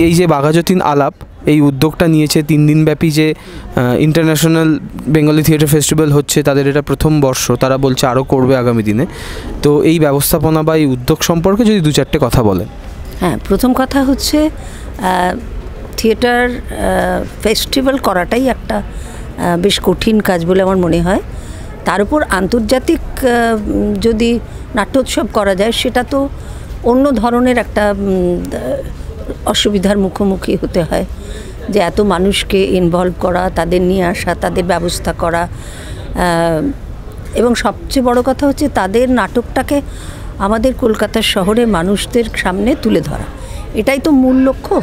এই যে বাঘাযতীন আলাপ এই উদ্যোগটা নিয়েছে 3 দিনব্যাপী যে ইন্টারন্যাশনাল বেঙ্গলি থিয়েটার ফেস্টিভ্যাল হচ্ছে, তাদের এটা প্রথম বর্ষ, তারা বলছে আরও করবে আগামী দিনে। তো এই ব্যবস্থাপনা বা এই উদ্যোগ সম্পর্কে যদি 2-4টে কথা বলেন। হ্যাঁ, প্রথম কথা হচ্ছে থিয়েটার ফেস্টিভ্যাল করাটাই একটা বেশ কঠিন কাজ বলে আমার মনে হয়। তার উপর আন্তর্জাতিক যদি নাট্যোৎসব করা যায় সেটা তো অন্য ধরনের একটা অসুবিধার মুখোমুখি হতে হয়, যে এত মানুষকে ইনভলভ করা, তাদের নিয়ে আসা, তাদের ব্যবস্থা করা, এবং সবচেয়ে বড় কথা হচ্ছে তাদের নাটকটাকে আমাদের কলকাতা শহরে মানুষদের সামনে তুলে ধরা, এটাই তো মূল লক্ষ্য।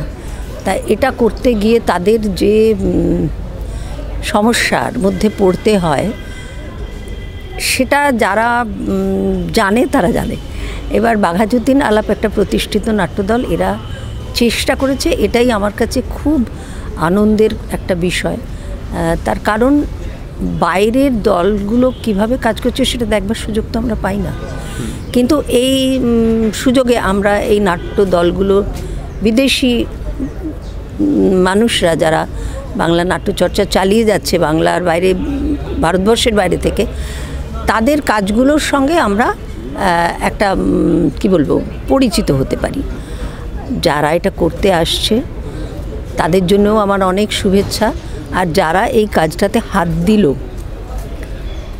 তাই এটা করতে গিয়ে তাদের যে সমস্যার মধ্যে পড়তে হয় সেটা যারা জানে তারা জানে। এবার বাঘাযতীন আলাপ একটা প্রতিষ্ঠিত নাট্যদল, এরা চেষ্টা করেছে, এটাই আমার কাছে খুব আনন্দের একটা বিষয়। তার কারণ বাইরের দলগুলো কিভাবে কাজ করছে সেটা দেখবার সুযোগ তো আমরা পাই না, কিন্তু এই সুযোগে আমরা এই নাট্য দলগুলো, বিদেশি মানুষরা যারা বাংলা নাট্যচর্চা চালিয়ে যাচ্ছে বাংলার বাইরে, ভারতবর্ষের বাইরে থেকে, তাদের কাজগুলোর সঙ্গে আমরা একটা কি বলবো পরিচিত হতে পারি। যারা এটা করতে আসছে তাদের জন্যও আমার অনেক শুভেচ্ছা, আর যারা এই কাজটাতে হাত দিল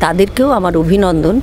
তাদেরকেও আমার অভিনন্দন।